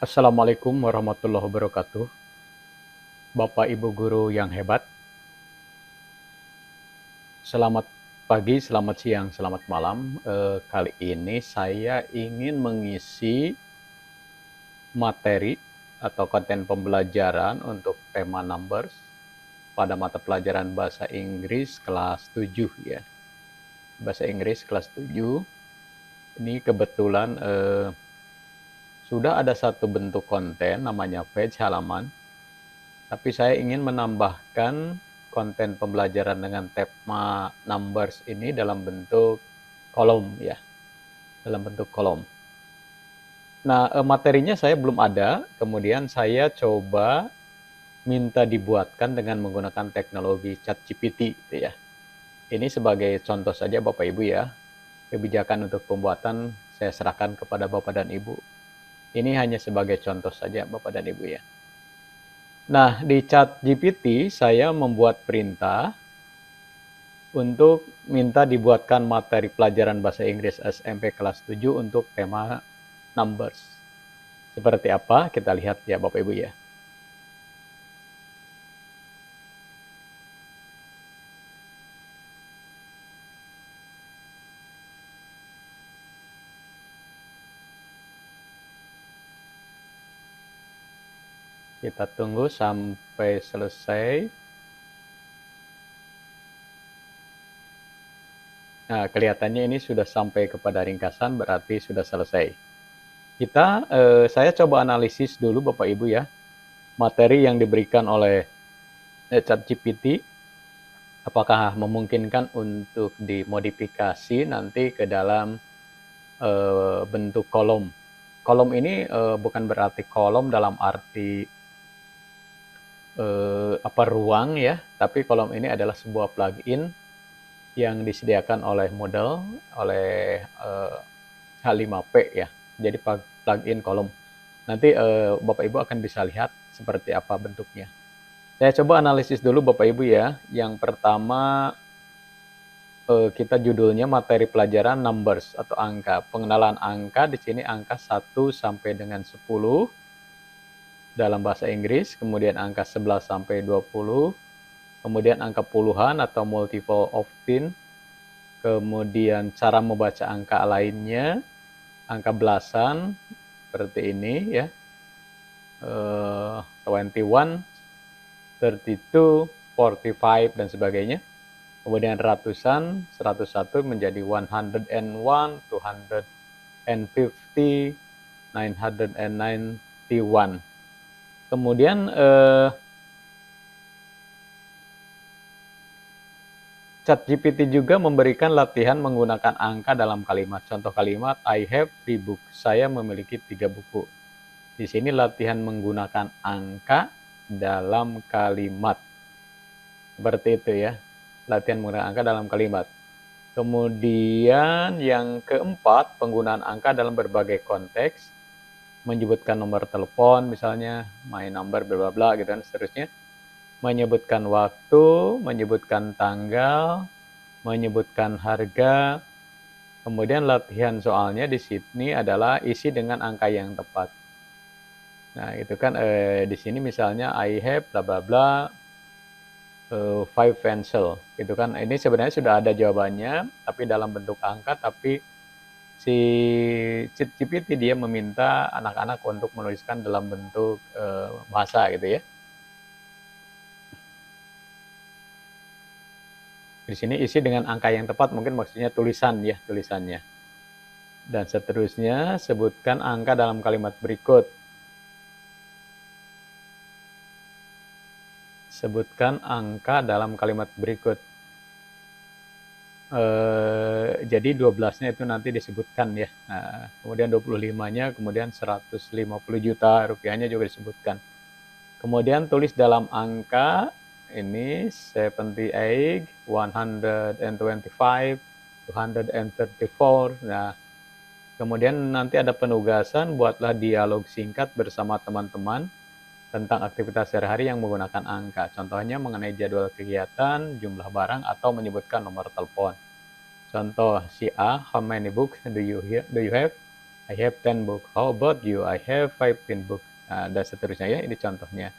Assalamualaikum warahmatullahi wabarakatuh. Bapak Ibu guru yang hebat, selamat pagi, selamat siang, selamat malam. Kali ini saya ingin mengisi materi atau konten pembelajaran untuk tema numbers pada mata pelajaran bahasa Inggris kelas 7 ya. Bahasa Inggris kelas 7. Ini kebetulan sudah ada satu bentuk konten namanya page halaman. Tapi saya ingin menambahkan konten pembelajaran dengan tema numbers ini dalam bentuk kolom ya, dalam bentuk kolom. Nah, materinya saya belum ada, kemudian saya coba minta dibuatkan dengan menggunakan teknologi ChatGPT gitu ya. Ini sebagai contoh saja Bapak Ibu ya. Kebijakan untuk pembuatan saya serahkan kepada Bapak dan Ibu. Ini hanya sebagai contoh saja Bapak dan Ibu ya. Nah, di ChatGPT saya membuat perintah untuk minta dibuatkan materi pelajaran bahasa Inggris SMP kelas 7 untuk tema numbers. Seperti apa? Kita lihat ya Bapak Ibu ya. Kita tunggu sampai selesai. Nah, kelihatannya ini sudah sampai kepada ringkasan, berarti sudah selesai. Saya coba analisis dulu Bapak Ibu ya, materi yang diberikan oleh ChatGPT, apakah memungkinkan untuk dimodifikasi nanti ke dalam bentuk kolom. Kolom ini bukan berarti kolom dalam arti ruang ya, tapi kolom ini adalah sebuah plugin yang disediakan oleh Moodle, oleh H5P ya. Jadi plugin kolom. Nanti Bapak Ibu akan bisa lihat seperti apa bentuknya. Saya coba analisis dulu Bapak Ibu ya. Yang pertama kita judulnya materi pelajaran numbers atau angka. Pengenalan angka di sini angka 1 sampai dengan 10 dalam bahasa Inggris, kemudian angka 11 sampai 20, kemudian angka puluhan atau multiple of 10, kemudian cara membaca angka lainnya, angka belasan seperti ini ya, 21, 32, 45 dan sebagainya. Kemudian ratusan, 101 menjadi 101, 250, 991. Kemudian ChatGPT juga memberikan latihan menggunakan angka dalam kalimat. Contoh kalimat, I have 3 books. Saya memiliki 3 buku. Di sini latihan menggunakan angka dalam kalimat. Seperti itu ya. Latihan menggunakan angka dalam kalimat. Kemudian yang keempat, penggunaan angka dalam berbagai konteks. Menyebutkan nomor telepon misalnya, my number bla bla bla gitu dan seterusnya. Menyebutkan waktu, menyebutkan tanggal, menyebutkan harga. Kemudian latihan soalnya di sini adalah isi dengan angka yang tepat. Nah, itu kan di sini misalnya I have bla bla bla 5 pencil. Itu kan ini sebenarnya sudah ada jawabannya tapi dalam bentuk angka, tapi si ChatGPT dia meminta anak-anak untuk menuliskan dalam bentuk bahasa gitu ya. Di sini isi dengan angka yang tepat, mungkin maksudnya tulisan ya, tulisannya. Dan seterusnya, sebutkan angka dalam kalimat berikut. Sebutkan angka dalam kalimat berikut. Jadi 12-nya itu nanti disebutkan ya. Nah, kemudian 25-nya, kemudian 150 juta rupiahnya juga disebutkan. Kemudian tulis dalam angka ini 78, 125, 234. Nah, kemudian nanti ada penugasan, buatlah dialog singkat bersama teman-teman tentang aktivitas sehari-hari yang menggunakan angka. Contohnya mengenai jadwal kegiatan, jumlah barang, atau menyebutkan nomor telepon. Contoh si A, how many books do you have? I have 10 book. How about you? I have 15 book. Dan seterusnya ya, ini contohnya.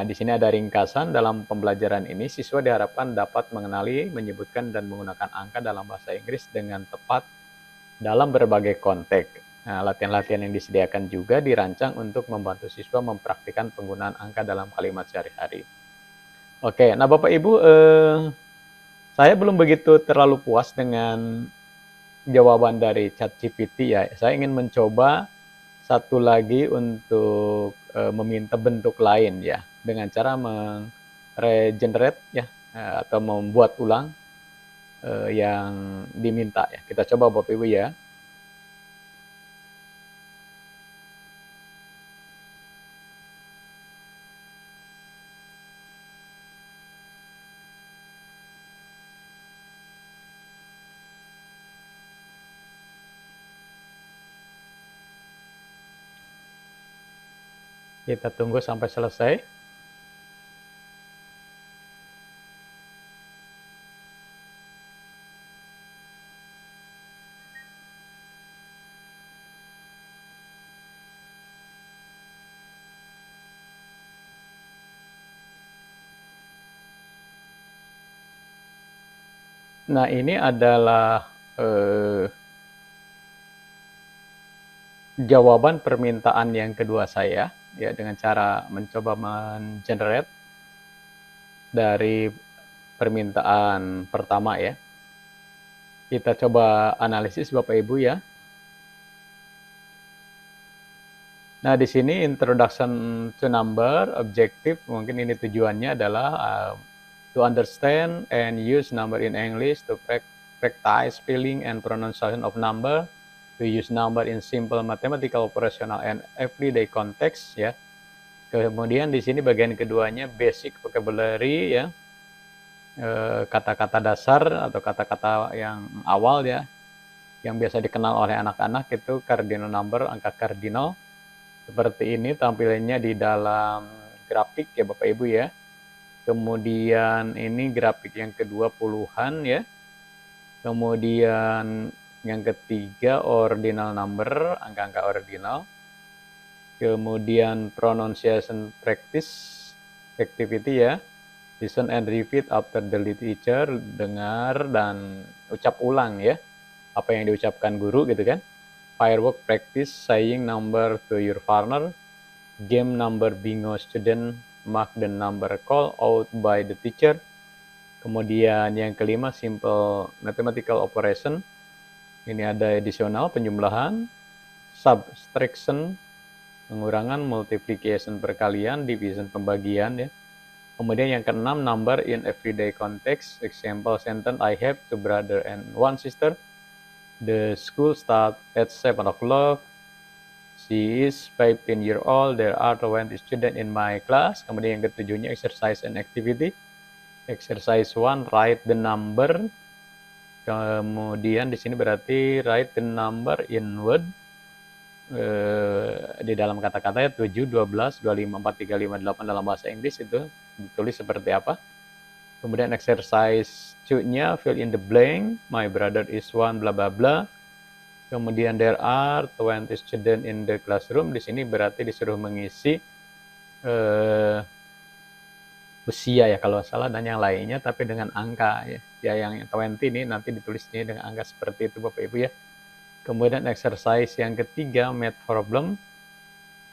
Di sini ada ringkasan. Dalam pembelajaran ini, siswa diharapkan dapat mengenali, menyebutkan, dan menggunakan angka dalam bahasa Inggris dengan tepat dalam berbagai konteks. Latihan-latihan yang disediakan juga dirancang untuk membantu siswa mempraktikkan penggunaan angka dalam kalimat sehari-hari. Oke, nah Bapak Ibu, saya belum begitu terlalu puas dengan jawaban dari ChatGPT ya. Saya ingin mencoba satu lagi untuk meminta bentuk lain ya, dengan cara regenerate ya, atau membuat ulang yang diminta ya. Kita coba Bapak Ibu ya. Kita tunggu sampai selesai. Nah, ini adalah jawaban permintaan yang kedua saya ya, dengan cara mencoba mengenerate dari permintaan pertama ya. Kita coba analisis Bapak Ibu ya. Nah, di sini introduction to number, objective, mungkin ini tujuannya adalah to understand and use number in English, to practice spelling and pronunciation of number, to use number in simple mathematical, operational, and everyday context ya. Kemudian di sini bagian keduanya basic vocabulary ya, kata-kata dasar atau kata-kata yang awal ya, yang biasa dikenal oleh anak-anak itu cardinal number, angka kardinal. Seperti ini tampilannya di dalam grafik ya Bapak Ibu ya. Kemudian ini grafik yang kedua puluhan ya. Kemudian yang ketiga ordinal number, angka-angka ordinal. Kemudian pronunciation practice activity ya. Listen and repeat after the teacher, dengar dan ucap ulang ya. Apa yang diucapkan guru gitu kan. Firework practice, saying number to your partner, game number bingo student, mark the number call out by the teacher. Kemudian yang kelima simple mathematical operation. Ini ada additional penjumlahan, subtraction pengurangan, multiplication perkalian, division pembagian ya. Kemudian yang keenam number in everyday context, example sentence I have two brother and one sister. The school start at 7 o'clock. She is 15 years old. There are 20 students in my class. Kemudian yang ketujuhnya exercise and activity. Exercise 1, write the number. Kemudian di sini berarti write the number in word. Di dalam kata-kata ya 7, 12, 25, 4, 3, 5, 8 dalam bahasa Inggris itu ditulis seperti apa. Kemudian exercise 2-nya fill in the blank. My brother is one bla bla bla. Kemudian there are 20 students in the classroom. Di sini berarti disuruh mengisi usia ya kalau salah dan yang lainnya, tapi dengan angka ya. Ya yang 20 ini nanti ditulisnya dengan angka seperti itu Bapak Ibu ya. Kemudian exercise yang ketiga math problem.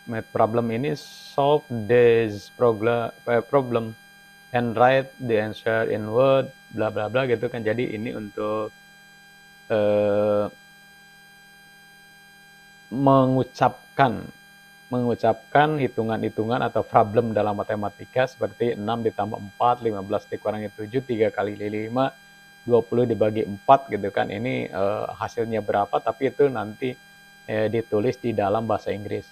Math problem ini solve this problem and write the answer in word bla bla bla gitu kan. Jadi ini untuk mengucapkan hitungan-hitungan atau problem dalam matematika seperti 6 ditambah 4, 15 dikurangi 7, 3 kali 5, 20 dibagi 4 gitu kan. Ini hasilnya berapa, tapi itu nanti ditulis di dalam bahasa Inggris.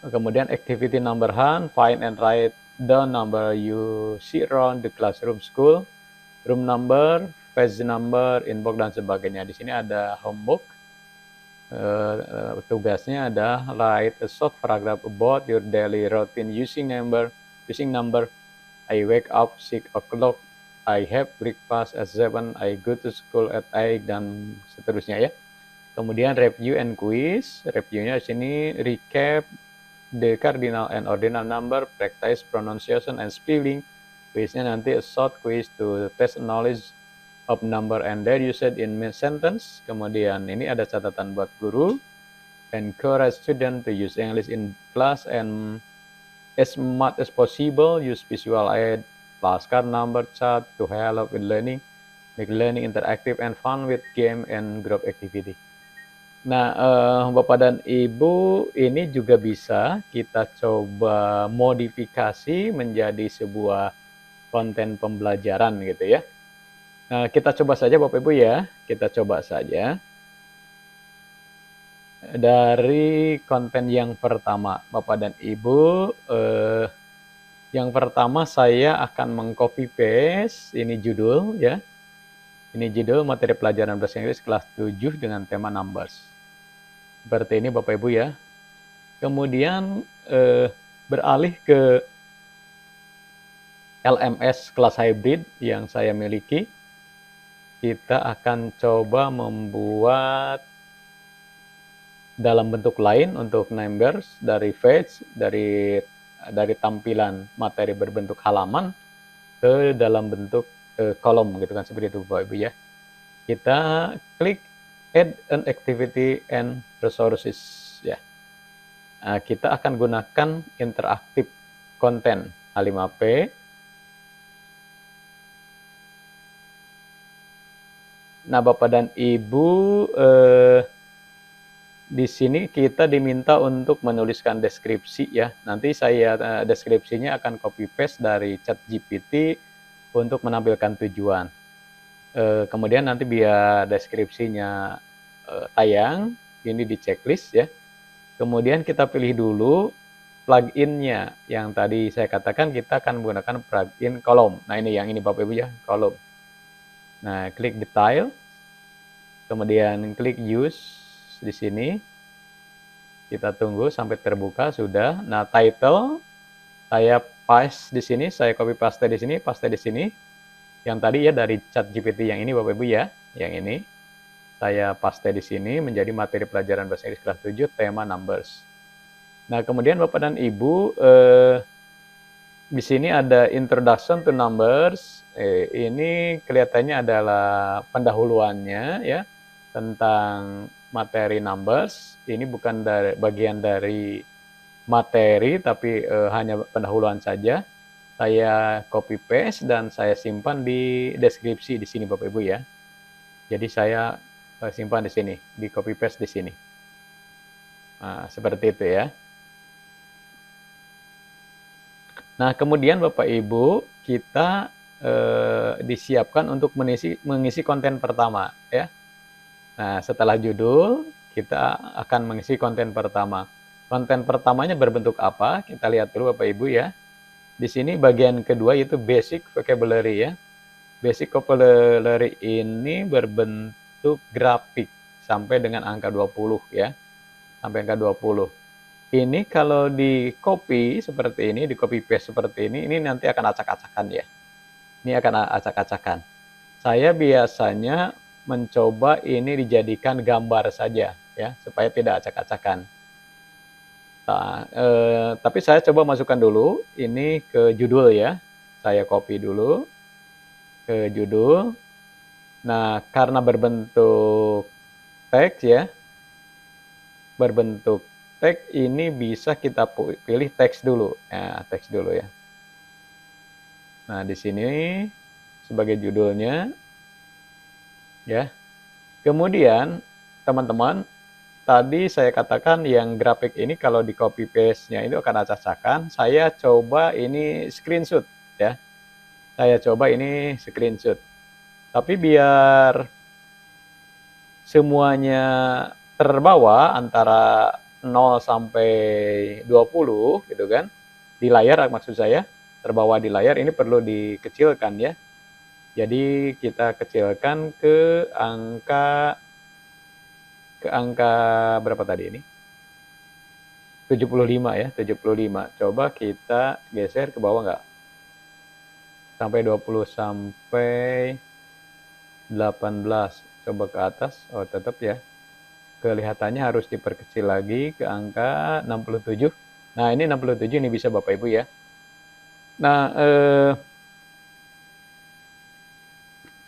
Kemudian activity number 1, find and write the number you see around the classroom school, room number, page number, inbox dan sebagainya. Di sini ada homework. Tugasnya ada write a short paragraph about your daily routine using number. I wake up 6 o'clock. I have breakfast at 7. I go to school at 8 dan seterusnya ya. Kemudian review and quiz. Reviewnya di sini recap the cardinal and ordinal number, practice pronunciation and spelling. Quiznya nanti a short quiz to test knowledge of number and their usage in sentence. Kemudian ini ada catatan buat guru. Encourage student to use English in class and as much as possible use visual aid, flashcard, number chart to help with learning. Make learning interactive and fun with game and group activity. Nah, Bapak dan Ibu, ini juga bisa kita coba modifikasi menjadi sebuah konten pembelajaran gitu ya. Nah, kita coba saja Bapak Ibu ya, kita coba saja. Dari konten yang pertama, Bapak dan Ibu, yang pertama saya akan mengcopy paste, ini judul ya. Ini judul materi pelajaran bahasa Inggris kelas 7 dengan tema numbers. Seperti ini Bapak Ibu ya. Kemudian beralih ke LMS kelas hybrid yang saya miliki. Kita akan coba membuat dalam bentuk lain untuk numbers dari page, dari tampilan materi berbentuk halaman ke dalam bentuk kolom gitu kan, seperti itu Bapak Ibu ya. Kita klik add an activity and resources ya. Nah, kita akan gunakan interaktif konten H5P. Nah, Bapak dan Ibu, di sini kita diminta untuk menuliskan deskripsi ya. Nanti saya deskripsinya akan copy paste dari ChatGPT untuk menampilkan tujuan. Kemudian nanti biar deskripsinya tayang, ini di checklist ya. Kemudian kita pilih dulu plugin-nya. Yang tadi saya katakan kita akan menggunakan plugin kolom. Nah, ini yang ini Bapak Ibu ya, kolom. Nah, klik detail. Kemudian klik use di sini. Kita tunggu sampai terbuka sudah. Nah, title saya paste di sini, saya copy paste di sini, paste di sini. Yang tadi ya dari ChatGPT yang ini Bapak Ibu ya, yang ini. Saya paste di sini menjadi materi pelajaran bahasa Inggris kelas 7 tema numbers. Nah, kemudian Bapak dan Ibu, di sini ada introduction to numbers. Ini kelihatannya adalah pendahuluannya ya tentang materi numbers. Ini bukan bagian dari materi, tapi hanya pendahuluan saja. Saya copy paste dan saya simpan di deskripsi di sini Bapak Ibu ya. Jadi saya simpan di sini, di copy paste di sini. Nah, seperti itu ya. Nah, kemudian Bapak Ibu, kita disiapkan untuk mengisi konten pertama ya. Nah, setelah judul, kita akan mengisi konten pertama. Konten pertamanya berbentuk apa? Kita lihat dulu Bapak Ibu ya. Di sini bagian kedua yaitu basic vocabulary ya. Basic vocabulary ini berbentuk grafik sampai dengan angka 20 ya. Sampai angka 20. Ini kalau di copy seperti ini, di copy paste seperti ini nanti akan acak-acakan ya. Ini akan acak-acakan. Saya biasanya mencoba ini dijadikan gambar saja ya, supaya tidak acak-acakan. Nah, tapi saya coba masukkan dulu ini ke judul ya. Saya copy dulu ke judul. Nah, karena berbentuk teks ya, berbentuk teks ini bisa kita pilih teks dulu. Ya, teks dulu ya. Nah, di sini sebagai judulnya ya. Kemudian teman-teman, tadi saya katakan yang grafik ini kalau di copy paste-nya itu akan acak-acakan. Saya coba ini screenshot ya. Saya coba ini screenshot. Tapi biar semuanya terbawa antara 0 sampai 20 gitu kan. Di layar maksud saya, terbawa di layar ini perlu dikecilkan ya. Jadi kita kecilkan ke angka berapa tadi ini? 75 ya, 75. Coba kita geser ke bawah enggak? Sampai 20 sampai 18. Coba ke atas. Oh, tetap ya. kelihatannya harus diperkecil lagi ke angka 67. Nah, ini 67 ini bisa Bapak Ibu ya. Nah,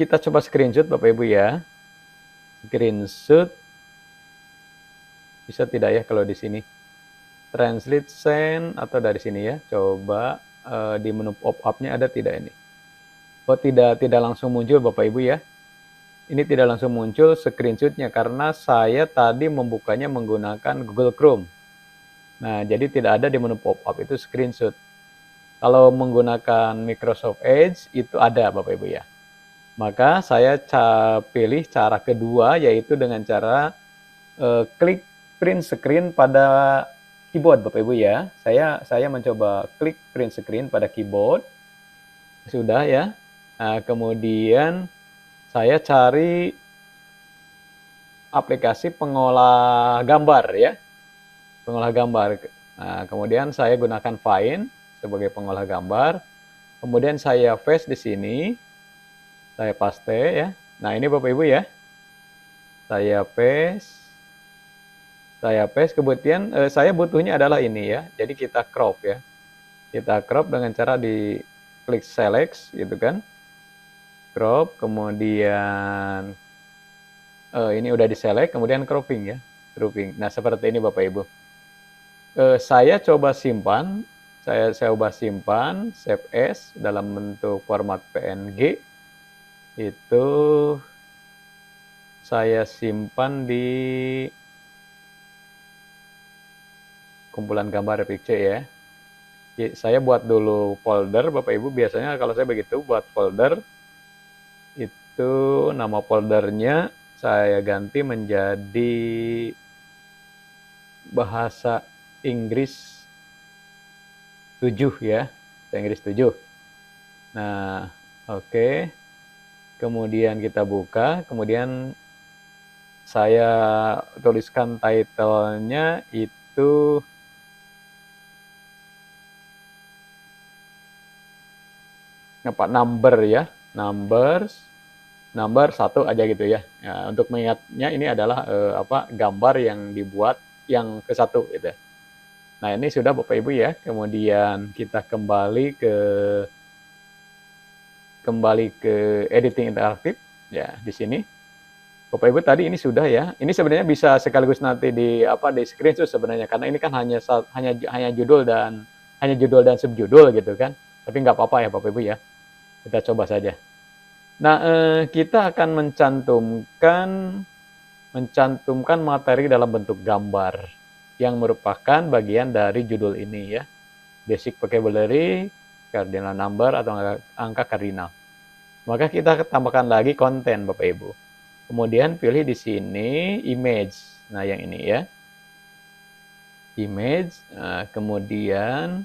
kita coba screenshot Bapak Ibu ya. Screenshot bisa tidak ya kalau di sini? Translate send atau dari sini ya. Coba di menu pop-up-nya ada tidak ini? Oh, tidak langsung muncul Bapak Ibu ya. Ini tidak langsung muncul screenshot-nya karena saya tadi membukanya menggunakan Google Chrome. Nah, jadi tidak ada di menu pop-up itu screenshot. Kalau menggunakan Microsoft Edge itu ada Bapak Ibu ya. Maka saya pilih cara kedua yaitu dengan cara klik print screen pada keyboard Bapak Ibu ya. Saya mencoba klik print screen pada keyboard. Sudah ya. Nah, kemudian saya cari aplikasi pengolah gambar ya. Pengolah gambar. Nah, kemudian saya gunakan Find sebagai pengolah gambar. Kemudian saya paste di sini. Saya paste ya. Nah, ini Bapak Ibu ya. Saya paste. Kemudian saya butuhnya adalah ini ya. Jadi kita crop ya. Kita crop dengan cara di klik select gitu kan. Crop, kemudian ini udah di-select, kemudian cropping ya. Cropping. Nah, seperti ini Bapak Ibu. Saya coba simpan, save as dalam bentuk format PNG. Itu saya simpan di kumpulan gambar picture ya. Saya buat dulu folder, Bapak Ibu. Biasanya kalau saya begitu buat folder, itu nama foldernya saya ganti menjadi bahasa Inggris 7 ya. Bahasa Inggris 7. Nah, oke. Kemudian kita buka, kemudian saya tuliskan title-nya itu number ya, number 1 aja gitu ya. Ya, untuk mengingatnya ini adalah gambar yang dibuat yang ke-1 gitu. Nah, ini sudah Bapak Ibu ya. Kemudian kita kembali ke editing interaktif ya di sini. Bapak Ibu tadi ini sudah ya. Ini sebenarnya bisa sekaligus nanti di screenshot sebenarnya karena ini kan hanya judul dan subjudul gitu kan. Tapi nggak apa-apa ya Bapak Ibu ya. Kita coba saja. Nah, kita akan mencantumkan materi dalam bentuk gambar yang merupakan bagian dari judul ini ya. Basic vocabulary, cardinal number atau angka kardinal. Maka kita tambahkan lagi konten Bapak Ibu. Kemudian pilih di sini image. Nah, yang ini ya. Image. Nah, kemudian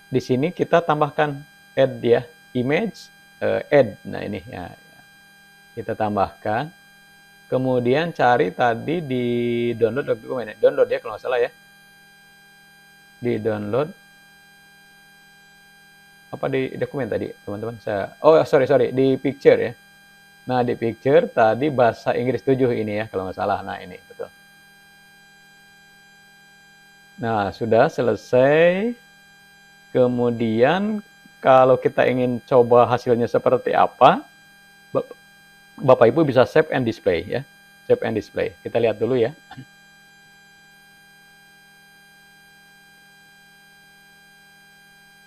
di sini kita tambahkan add ya. Image, add. Nah, ini ya. Kita tambahkan. Kemudian cari tadi di download dokumen. Download ya kalau nggak salah ya. Di download. Apa di dokumen tadi, teman-teman? Sorry. Di picture ya. Nah, di picture tadi bahasa Inggris 7 ini ya, kalau nggak salah. Nah, ini, betul. Nah, sudah selesai. Kemudian, kalau kita ingin coba hasilnya seperti apa, Bapak Ibu bisa save and display ya. Save and display. Kita lihat dulu ya.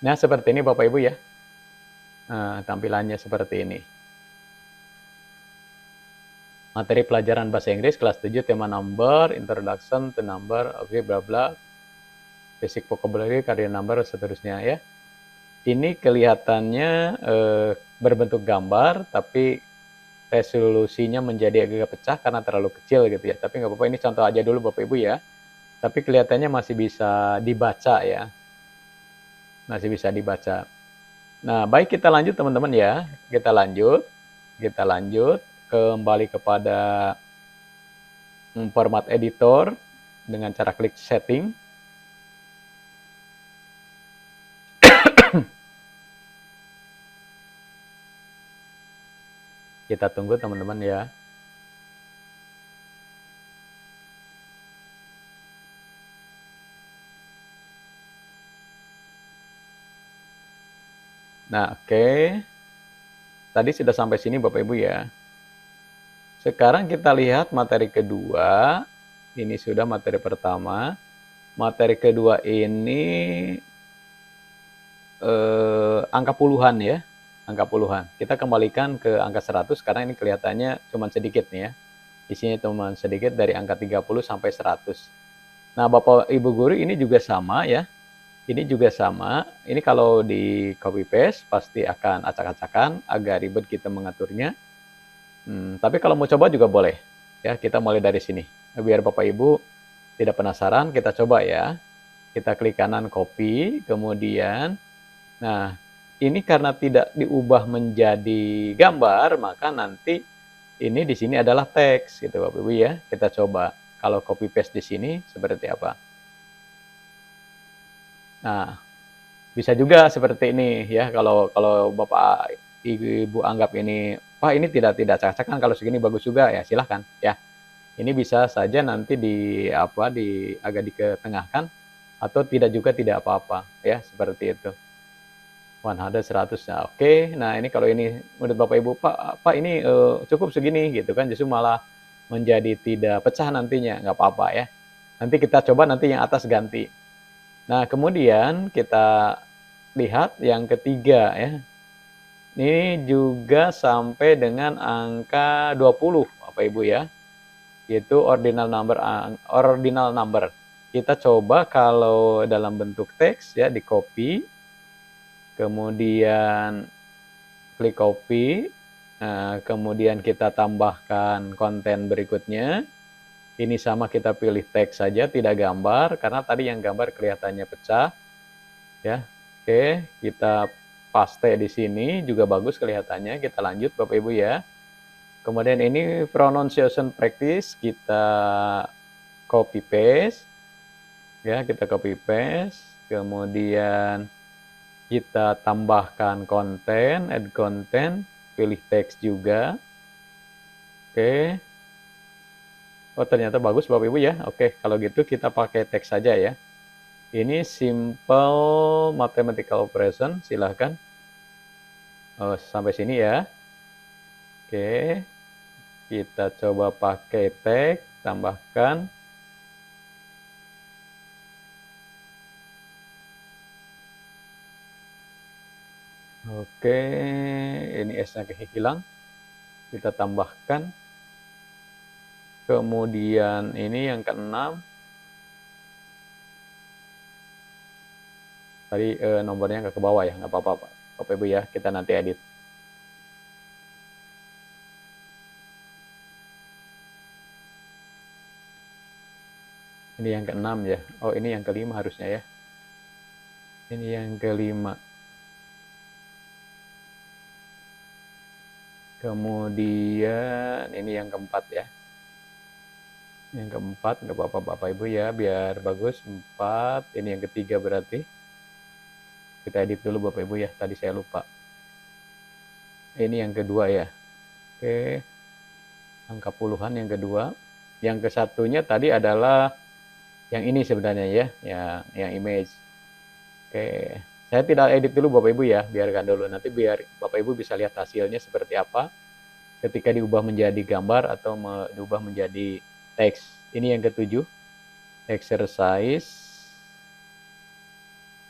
Nah, seperti ini Bapak Ibu ya. Nah, tampilannya seperti ini. Materi pelajaran bahasa Inggris kelas 7 tema number, introduction to number, oke, bla bla. Basic vocabulary, cardinal number, seterusnya ya. Ini kelihatannya berbentuk gambar, tapi resolusinya menjadi agak pecah karena terlalu kecil gitu ya. Tapi nggak apa-apa, ini contoh aja dulu Bapak Ibu ya. Tapi kelihatannya masih bisa dibaca ya. Masih bisa dibaca. Nah, baik, kita lanjut teman-teman ya. Kita lanjut. Kembali kepada format editor dengan cara klik setting. Kita tunggu teman-teman ya. Nah, oke. Tadi sudah sampai sini Bapak Ibu ya. Sekarang kita lihat materi kedua. Ini sudah materi pertama. Materi kedua ini angka puluhan ya. Angka puluhan. Kita kembalikan ke angka 100 karena ini kelihatannya cuma sedikit nih ya. Isinya cuma sedikit dari angka 30 sampai 100. Nah, Bapak Ibu guru ini juga sama ya. Ini juga sama. Ini kalau di copy paste pasti akan acak-acakan, agak ribet kita mengaturnya. Tapi kalau mau coba juga boleh. Ya, kita mulai dari sini. Biar Bapak Ibu tidak penasaran, kita coba ya. Kita klik kanan copy, kemudian nah, ini karena tidak diubah menjadi gambar, maka nanti ini di sini adalah teks gitu Bapak Ibu ya. Kita coba kalau copy paste di sini seperti apa. Nah, bisa juga seperti ini ya. Kalau Bapak Ibu anggap ini, wah ini tidak acak-acakan, kalau segini bagus juga ya, silahkan ya. Ini bisa saja nanti agak diketengahkan atau tidak juga tidak apa-apa ya, seperti itu. 100 100. Nah, oke. Nah, ini kalau ini menurut Bapak Ibu, Pak ini cukup segini gitu kan, justru malah menjadi tidak pecah nantinya, nggak apa-apa ya. Nanti kita coba nanti yang atas ganti. Nah, kemudian kita lihat yang ketiga ya. Ini juga sampai dengan angka 20 Bapak Ibu ya. Yaitu ordinal number. Kita coba kalau dalam bentuk teks ya, di copy, kemudian klik copy, kemudian kita tambahkan konten berikutnya. Ini sama, kita pilih teks saja, tidak gambar, karena tadi yang gambar kelihatannya pecah. Ya, oke, kita paste di sini juga bagus kelihatannya. Kita lanjut Bapak Ibu ya. Kemudian ini pronunciation practice, kita copy paste. Ya, kita copy paste. Kemudian kita tambahkan konten, add konten, pilih teks juga. Oke. Oh, ternyata bagus Bapak Ibu ya. Oke, kalau gitu kita pakai teks saja ya. Ini simple mathematical operation, silahkan. Oh, sampai sini ya. Oke. Kita coba pakai teks, tambahkan. Oke, ini S-nya hilang. Kita tambahkan. Kemudian ini yang ke-6. Tadi nomornya nggak ke bawah ya, nggak apa-apa Bapak Ibu ya, kita nanti edit. Ini yang ke-6 ya. Oh, ini yang ke-5 harusnya ya. Ini yang ke-5. Kemudian ini yang ke-4 ya. Yang ke-4 nggak apa-apa Bapak Ibu ya, biar bagus. 4. Ini yang ke-3 berarti. Kita edit dulu Bapak Ibu ya, tadi saya lupa. Ini yang kedua ya. Oke. Angka puluhan yang kedua. Yang ke-1-nya tadi adalah yang ini sebenarnya ya, yang image. Oke. Saya tidak edit dulu Bapak Ibu ya, biarkan dulu. Nanti biar Bapak Ibu bisa lihat hasilnya seperti apa ketika diubah menjadi gambar atau diubah menjadi teks. Ini yang ke-7, exercise.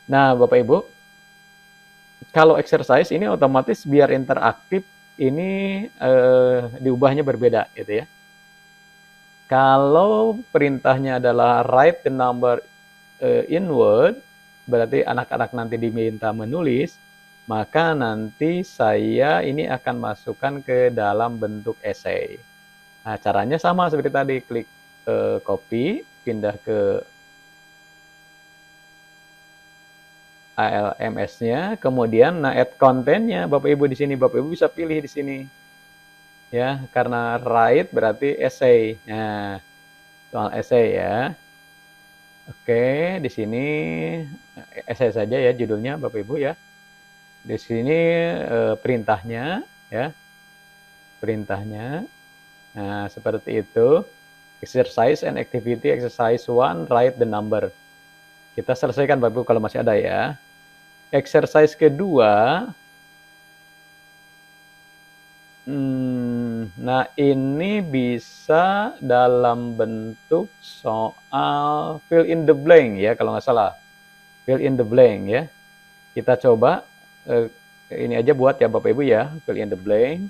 Nah, Bapak Ibu, kalau exercise ini otomatis biar interaktif, ini diubahnya berbeda gitu ya. Kalau perintahnya adalah write the number inward, berarti anak-anak nanti diminta menulis, maka nanti saya ini akan masukkan ke dalam bentuk essay. Nah, caranya sama seperti tadi, klik copy, pindah ke ALMS-nya, kemudian add kontennya Bapak Ibu di sini. Bapak Ibu bisa pilih di sini. Ya, karena write berarti essay. Nah, soal essay ya. Oke, di sini essay saja ya judulnya Bapak Ibu ya. Di sini perintahnya ya. Perintahnya. Nah, seperti itu. Exercise and activity exercise 1, write the number. Kita selesaikan Bapak Ibu kalau masih ada ya. Exercise kedua, Nah, ini bisa dalam bentuk soal fill in the blank ya, kalau nggak salah. Fill in the blank ya. Kita coba ini aja buat ya Bapak Ibu ya, fill in the blank.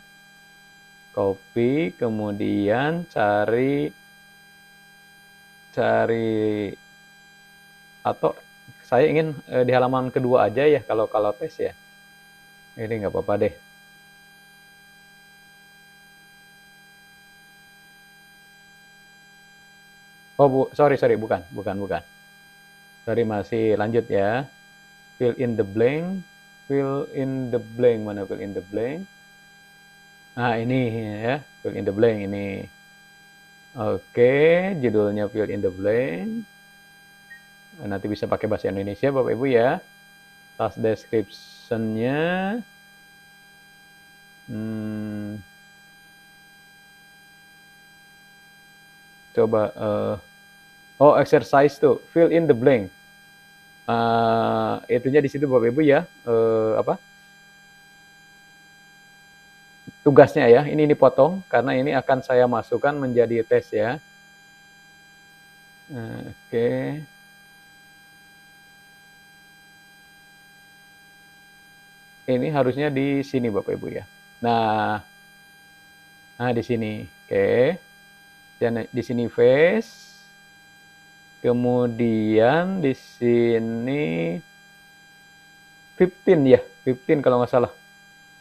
Copy, kemudian cari atau saya ingin di halaman kedua aja ya kalau tes ya. Ini nggak apa-apa deh. Oh, sorry, bukan. Sorry, masih lanjut ya. Fill in the blank. Mana fill in the blank? Nah, ini ya, fill in the blank ini. Oke, judulnya fill in the blank. Nanti bisa pakai bahasa Indonesia Bapak Ibu ya. Task description-nya coba exercise tuh, fill in the blank. Itunya di situ Bapak Ibu ya. Tugasnya ya, ini dipotong karena ini akan saya masukkan menjadi tes ya. Oke. Ini harusnya di sini Bapak Ibu ya. Nah di sini. Oke. Dan di sini face. Kemudian di sini 15 ya, 15 kalau nggak salah.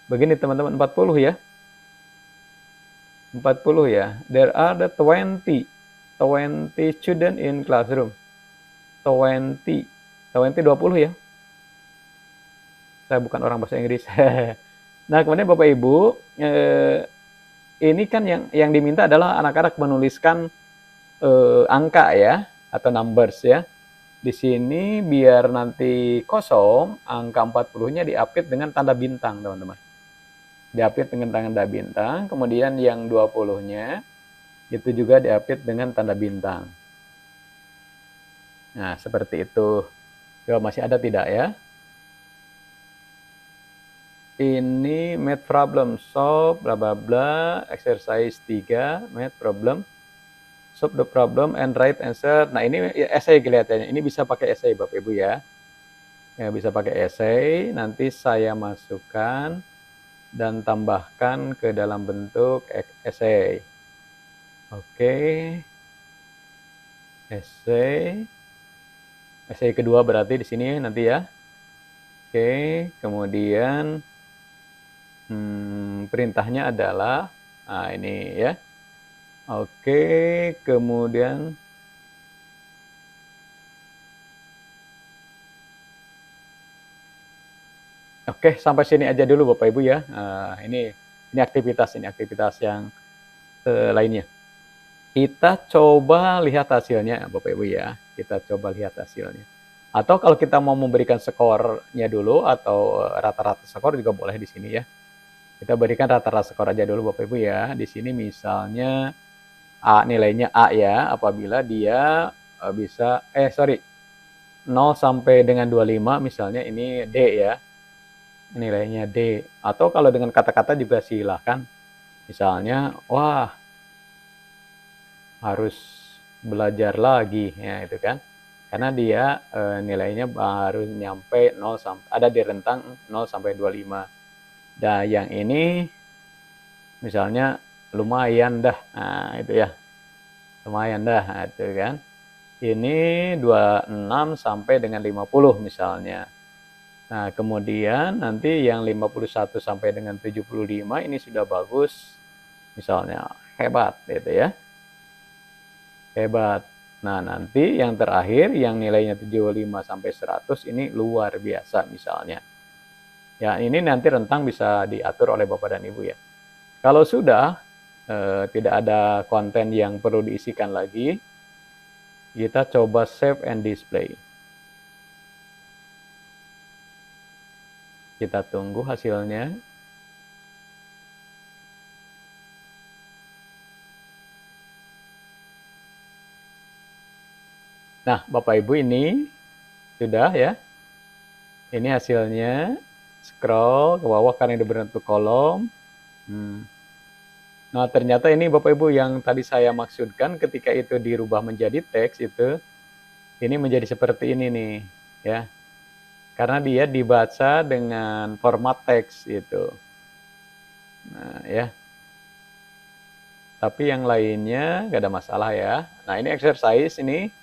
Begini teman-teman, 40 ya. 40 ya. There are the 20 student in classroom. 20 ya. Saya bukan orang bahasa Inggris. Nah, kemudian Bapak Ibu, ini kan yang diminta adalah anak-anak menuliskan angka ya, atau numbers ya. Di sini biar nanti kosong, angka 40-nya diapit dengan tanda bintang, teman-teman. Diapit dengan tanda bintang, kemudian yang 20-nya itu juga diapit dengan tanda bintang. Nah, seperti itu. Coba masih ada tidak ya? Ini math problem, solve bla bla bla, exercise 3, math problem. Solve the problem and write answer. Nah, ini essay kelihatannya. Ini bisa pakai essay Bapak Ibu ya. Ya, bisa pakai essay. Nanti saya masukkan dan tambahkan ke dalam bentuk essay. Oke. Essay. Essay kedua berarti di sini nanti ya. Oke, kemudian perintahnya adalah ini ya. Oke, kemudian oke, sampai sini aja dulu Bapak Ibu ya. Ini aktivitas yang lainnya. Kita coba lihat hasilnya Bapak Ibu ya. Kita coba lihat hasilnya. Atau kalau kita mau memberikan skornya dulu atau rata-rata skor juga boleh di sini ya. Kita berikan rata-rata skor aja dulu Bapak Ibu ya. Di sini misalnya nilainya A ya, apabila dia bisa 0 sampai dengan 25 misalnya ini D ya. Nilainya D. Atau kalau dengan kata-kata juga silahkan. Misalnya, wah harus belajar lagi ya itu kan. Karena dia nilainya baru nyampe 0 sampai ada di rentang 0 sampai 25. Dan yang ini misalnya lumayan dah. Nah, itu ya. Lumayan dah, nah, itu kan. Ini 26 sampai dengan 50 misalnya. Nah, kemudian nanti yang 51 sampai dengan 75 ini sudah bagus. Misalnya hebat gitu ya. Hebat. Nah, nanti yang terakhir yang nilainya 75 sampai 100 ini luar biasa misalnya. Ya, ini nanti rentang bisa diatur oleh Bapak dan Ibu ya. Kalau sudah tidak ada konten yang perlu diisikan lagi, kita coba save and display. Kita tunggu hasilnya. Nah, Bapak Ibu ini sudah ya. Ini hasilnya. Scroll ke bawah karena ini berbentuk kolom. Nah, ternyata ini Bapak Ibu yang tadi saya maksudkan ketika itu dirubah menjadi teks itu, ini menjadi seperti ini nih, ya. Karena dia dibaca dengan format teks itu. Nah, ya. Tapi yang lainnya nggak ada masalah ya. Nah, ini exercise ini.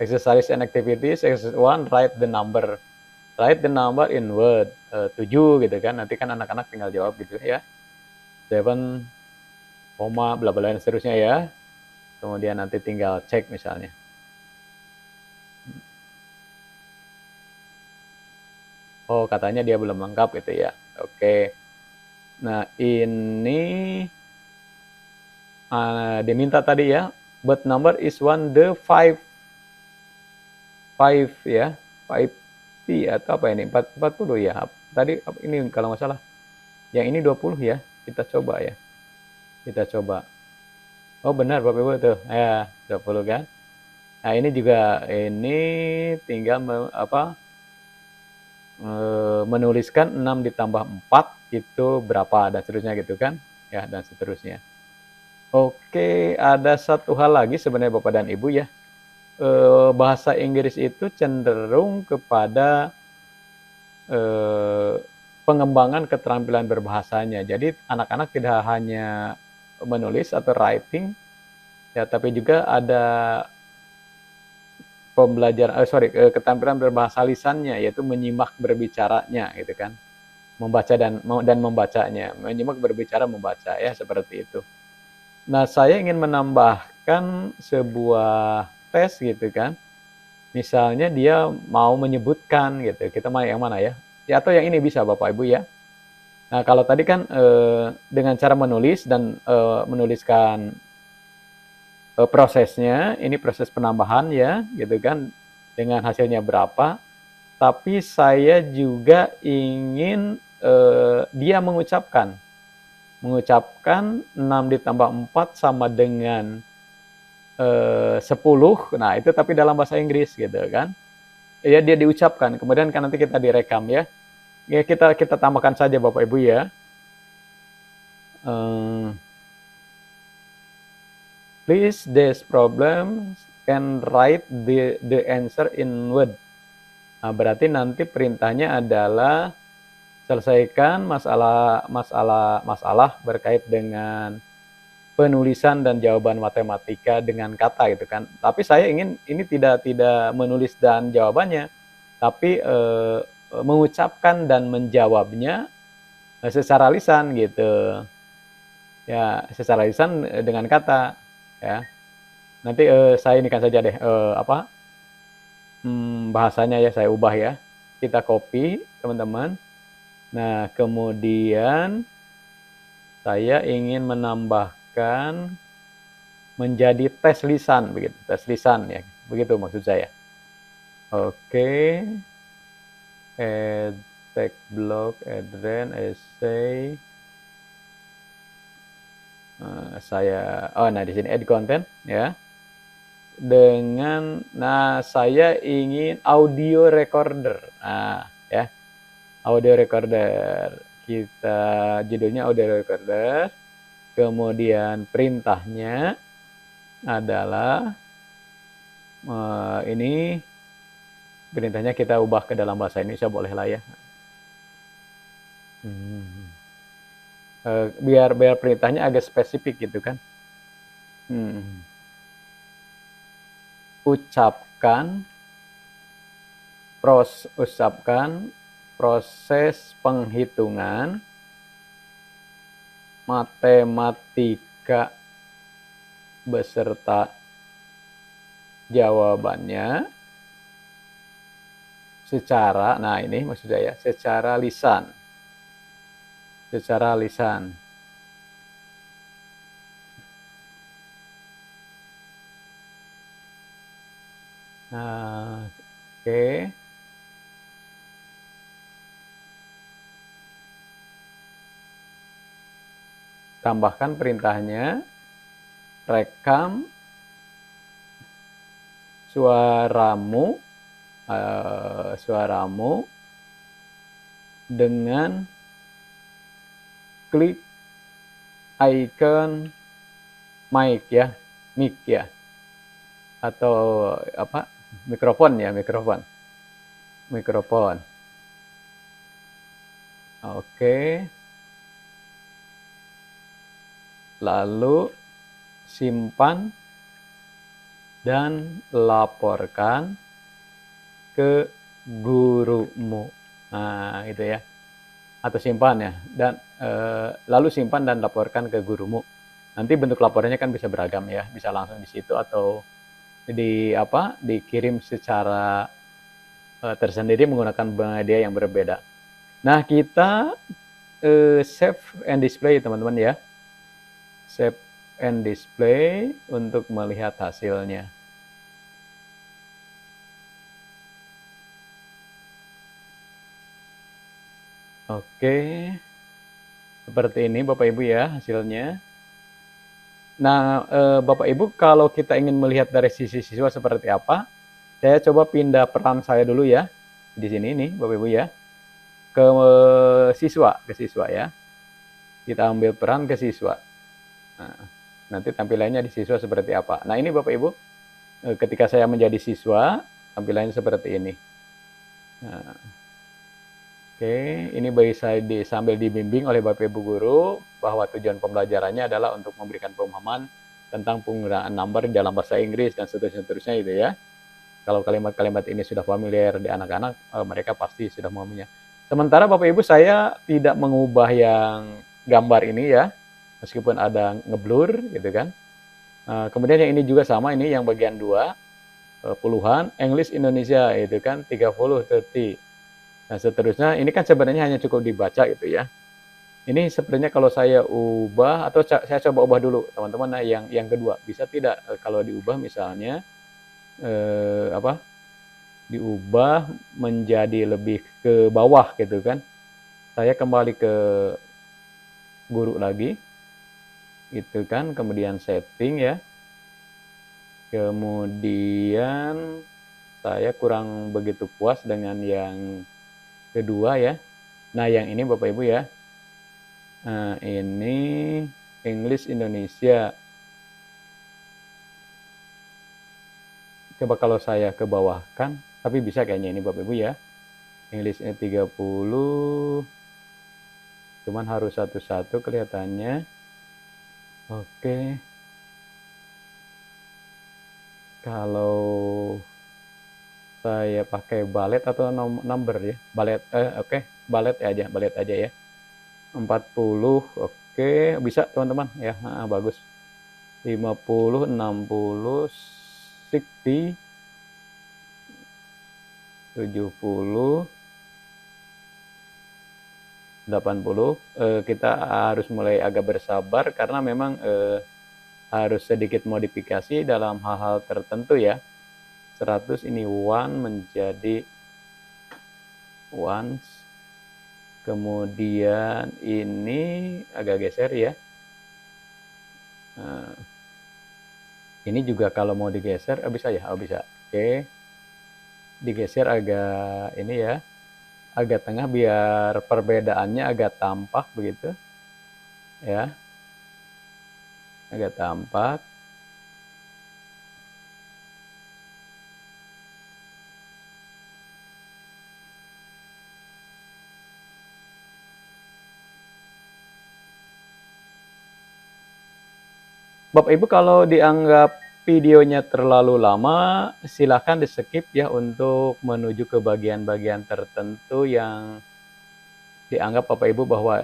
Exercise and activities. Exercise 1, write the number. Write the number in word. 7 gitu kan. Nanti kan anak-anak tinggal jawab gitu ya. 7, koma, bla bla dan seterusnya ya. Kemudian nanti tinggal cek misalnya. Oh, katanya dia belum lengkap gitu ya. Oke. Nah, ini diminta tadi ya. But number is one the 5 ya. 5P atau apa ini? 40 ya. Tadi ini kalau nggak salah. Yang ini 20 ya. Kita coba ya. Kita coba. Oh, benar Bapak Ibu tuh. Ya, 20 kan. Nah, ini juga ini tinggal menuliskan 6 ditambah 4 itu berapa dan seterusnya gitu kan. Ya, dan seterusnya. Oke, ada satu hal lagi sebenarnya Bapak dan Ibu ya. Bahasa Inggris itu cenderung kepada pengembangan keterampilan berbahasanya. Jadi anak-anak tidak hanya menulis atau writing, ya, tapi juga ada keterampilan berbahasa lisannya, yaitu menyimak berbicaranya, gitu kan, membaca dan membacanya, menyimak berbicara membaca ya seperti itu. Nah, saya ingin menambahkan sebuah tes gitu kan. Misalnya dia mau menyebutkan gitu, kita mau yang mana ya? Ya atau yang ini bisa Bapak Ibu ya. Nah, kalau tadi kan dengan cara menulis dan menuliskan prosesnya, ini proses penambahan ya, gitu kan, dengan hasilnya berapa. Tapi saya juga ingin dia mengucapkan 6 ditambah 4 sama dengan 10. Nah, itu tapi dalam bahasa Inggris gitu kan. Ya, dia diucapkan, kemudian kan nanti kita direkam ya. Ya, kita tambahkan saja Bapak Ibu ya. Please this problem can write the answer in word. Nah, berarti nanti perintahnya adalah selesaikan masalah berkait dengan penulisan dan jawaban matematika dengan kata gitu kan. Tapi saya ingin ini tidak menulis dan jawabannya, tapi mengucapkan dan menjawabnya secara lisan gitu. Ya, secara lisan dengan kata ya. Nanti saya ini kan saja deh bahasanya ya saya ubah ya. Kita copy teman-teman. Nah, kemudian saya ingin menambahkan menjadi tes lisan begitu, tes lisan ya. Begitu maksud saya. Oke. Text block, address, essay. Nah di sini add content ya. Saya ingin audio recorder. Nah, ya. Audio recorder. Kita judulnya audio recorder. Kemudian perintahnya adalah ini perintahnya kita ubah ke dalam bahasa Indonesia boleh lah ya. Biar perintahnya agak spesifik gitu kan. Ucapkan proses penghitungan matematika beserta jawabannya secara, nah ini maksud saya, secara lisan. Nah, oke. Tambahkan perintahnya, rekam suaramu dengan klik icon mic ya, atau apa, mikrofon. Oke, lalu simpan dan laporkan ke gurumu. Nah, gitu ya. Atau simpan ya, dan lalu simpan dan laporkan ke gurumu. Nanti bentuk laporannya kan bisa beragam ya, bisa langsung di situ atau dikirim secara tersendiri menggunakan media yang berbeda. Nah, kita save and display teman-teman ya. Save and display untuk melihat hasilnya. Oke, seperti ini Bapak Ibu ya hasilnya. Nah, Bapak Ibu, kalau kita ingin melihat dari sisi siswa seperti apa, saya coba pindah peran saya dulu ya. Di sini nih Bapak Ibu ya. Ke siswa ya. Kita ambil peran ke siswa. Nah, nanti tampilannya di siswa seperti apa. Nah, ini Bapak Ibu, ketika saya menjadi siswa, tampilannya seperti ini. Nah, oke, ini bagi saya sambil dibimbing oleh Bapak Ibu guru bahwa tujuan pembelajarannya adalah untuk memberikan pemahaman tentang penggunaan number dalam bahasa Inggris dan seterusnya itu ya. Kalau kalimat-kalimat ini sudah familiar di anak-anak, mereka pasti sudah memahaminya. Sementara Bapak Ibu, saya tidak mengubah yang gambar ini ya, meskipun ada ngeblur gitu kan. Kemudian yang ini juga sama, ini yang bagian 2, puluhan, English Indonesia itu kan 30, 30. Nah, seterusnya ini kan sebenarnya hanya cukup dibaca gitu ya. Ini sebenarnya kalau saya ubah, atau saya coba ubah dulu teman-teman. Nah, yang kedua, bisa tidak kalau diubah misalnya diubah menjadi lebih ke bawah gitu kan. Saya kembali ke guru lagi gitu kan, kemudian setting ya. Kemudian saya kurang begitu puas dengan yang kedua ya. Nah, yang ini Bapak Ibu ya. Nah, ini English Indonesia. Coba kalau saya ke bawah kan, tapi bisa kayaknya ini Bapak Ibu ya. Englishnya 30. Cuman harus satu-satu kelihatannya. Oke. Kalau saya pakai balet atau number ya. Oke, balet aja ya. 40, oke, bisa teman-teman ya. Bagus. 50, 60, 60, 70, 80. Kita harus mulai agak bersabar karena memang harus sedikit modifikasi dalam hal-hal tertentu ya. 100 ini one menjadi ones. Kemudian ini agak geser ya. Nah, ini juga kalau mau digeser bisa ya, bisa. Oke, digeser agak ini ya, agak tengah biar perbedaannya agak tampak begitu ya, agak tampak. Bapak Ibu, kalau dianggap videonya terlalu lama, silahkan di skip ya untuk menuju ke bagian-bagian tertentu yang dianggap Bapak Ibu bahwa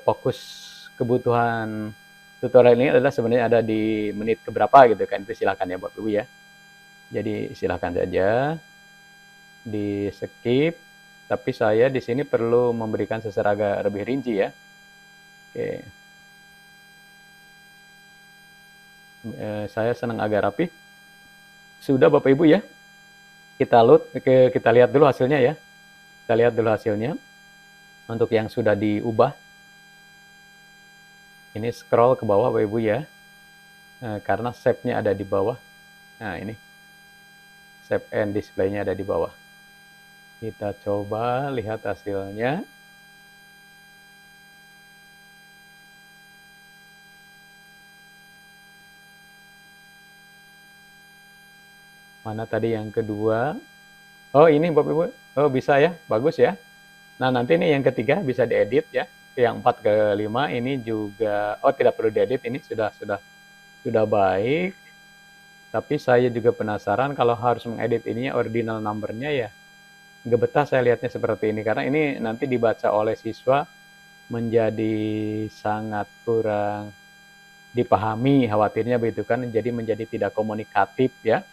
fokus kebutuhan tutorial ini adalah sebenarnya ada di menit keberapa gitu kan. Itu silahkan ya Bapak Ibu ya. Jadi silahkan saja di skip, tapi saya di sini perlu memberikan secara agak lebih rinci ya. Oke. Saya senang agak rapi. Sudah Bapak Ibu ya. Kita lihat dulu hasilnya ya. Kita lihat dulu hasilnya. Untuk yang sudah diubah. Ini scroll ke bawah Bapak Ibu ya. Karena save-nya ada di bawah. Nah, ini. Save and display-nya ada di bawah. Kita coba lihat hasilnya. Mana tadi yang kedua? Oh, ini Bapak Ibu. Oh, bisa ya. Bagus ya. Nah, nanti nih yang ketiga bisa diedit ya. Yang 4 ke 5 ini juga tidak perlu diedit, ini sudah baik. Tapi saya juga penasaran kalau harus mengedit ininya ordinal number-nya ya. Nggak betah saya lihatnya seperti ini karena ini nanti dibaca oleh siswa menjadi sangat kurang dipahami, khawatirnya begitu kan, jadi menjadi tidak komunikatif ya.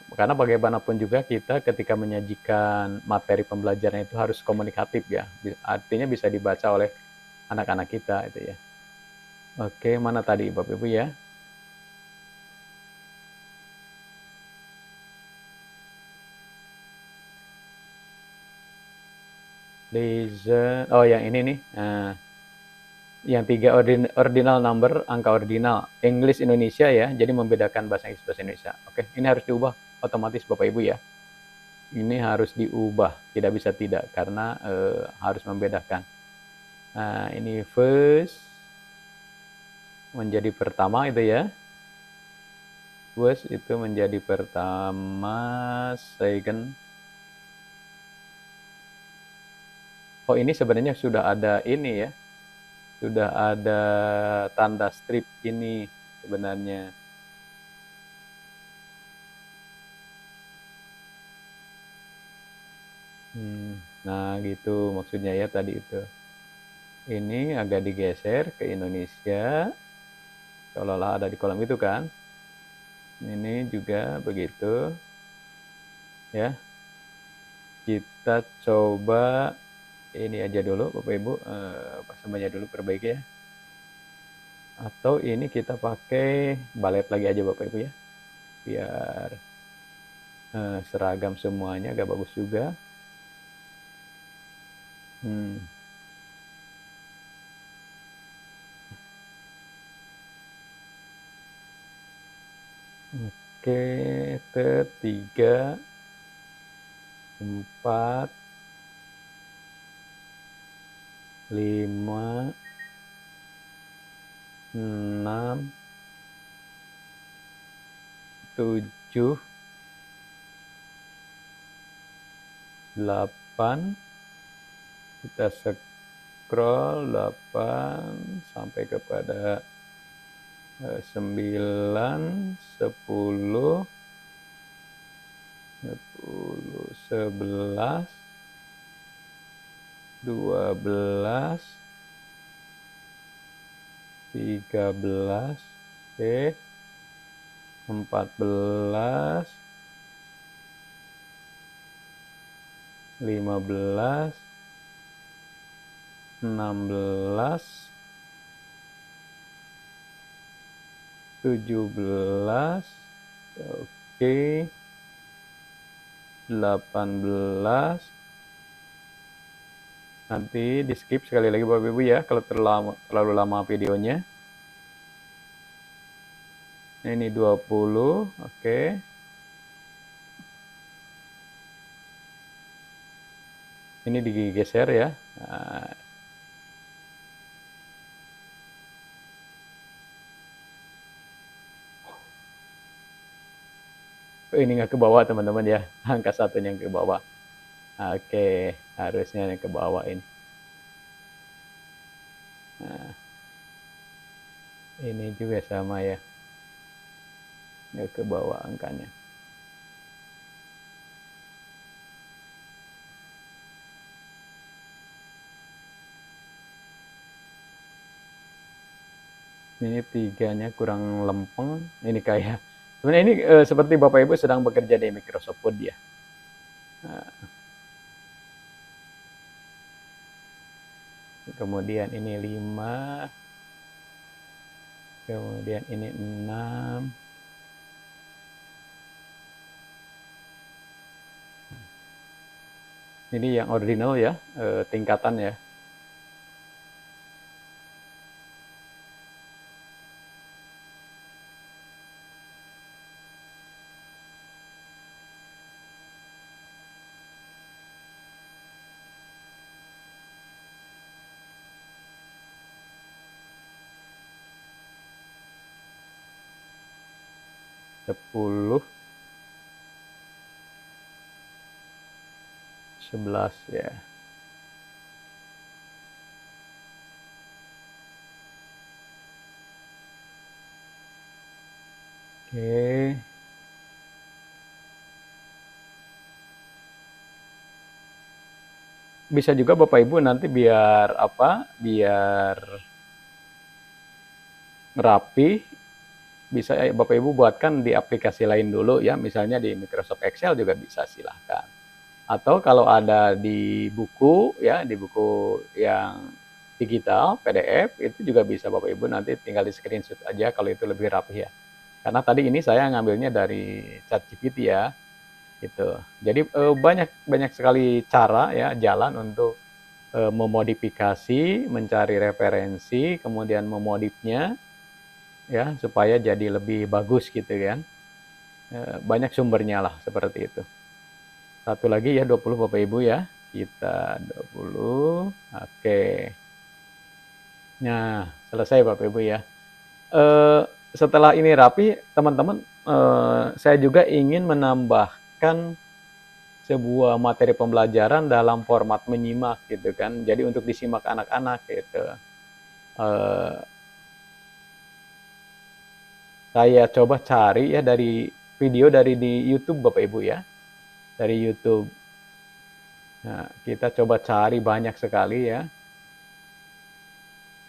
Karena bagaimanapun juga kita ketika menyajikan materi pembelajaran itu harus komunikatif ya, artinya bisa dibaca oleh anak-anak kita itu ya. Oke, mana tadi Bapak Ibu ya? Listen, oh yang ini nih. Nah, yang 3 ordinal number, angka ordinal, English Indonesia ya, jadi membedakan bahasa Inggris bahasa Indonesia. Oke, ini harus diubah otomatis Bapak Ibu ya. Ini harus diubah, tidak bisa tidak, karena harus membedakan. Nah, ini first menjadi pertama itu ya. First itu menjadi pertama, second. Oh, ini sebenarnya sudah ada ini ya. Sudah ada tanda strip ini sebenarnya. Nah, gitu maksudnya ya tadi itu. Ini agak digeser ke Indonesia. Seolah-olah ada di kolom itu kan. Ini juga begitu. Ya. Kita coba ini aja dulu Bapak Ibu, pasamanya dulu perbaiki ya. Atau ini kita pakai balet lagi aja Bapak Ibu ya. Biar seragam semuanya agak bagus juga. Oke, ketiga, 4, 5, 6, 7, 8, kita scroll 8 sampai kepada 9, 10, 11, 12, 13, 14, 15, 16, 17, oke, 18. Nanti di skip sekali lagi Bapak Ibu ya kalau terlalu lama videonya. Ini 20, oke. Ini digeser ya. Nah, ini nggak ke bawah teman-teman ya, angka satunya yang ke bawah. Oke, harusnya yang ke bawah ini. Nah, ini juga sama ya, nggak ke bawah angkanya. Ini tiganya kurang lempeng. Ini kayak sebenarnya ini seperti Bapak Ibu sedang bekerja di Microsoft Word ya. Nah, kemudian ini 5, kemudian ini 6, ini yang ordinal ya, tingkatan ya. Sepuluh, 11 ya. Oke. Bisa juga Bapak Ibu nanti biar apa? Biar rapi, bisa Bapak Ibu buatkan di aplikasi lain dulu ya, misalnya di Microsoft Excel juga bisa, silahkan. Atau kalau ada di buku ya, di buku yang digital PDF itu juga bisa Bapak Ibu nanti tinggal di screenshot aja kalau itu lebih rapi ya. Karena tadi ini saya ngambilnya dari ChatGPT ya, gitu. Jadi banyak sekali cara ya, jalan untuk memodifikasi, mencari referensi, kemudian memodifnya ya supaya jadi lebih bagus gitu kan. Banyak sumbernya lah seperti itu. Satu lagi ya 20 Bapak Ibu ya. Kita 20. Oke. Nah, selesai Bapak Ibu ya. Setelah ini rapi, teman-teman, saya juga ingin menambahkan sebuah materi pembelajaran dalam format menyimak gitu kan. Jadi untuk disimak anak-anak gitu. Saya coba cari ya dari video dari di YouTube Bapak Ibu ya. Dari YouTube. Nah, kita coba cari banyak sekali ya.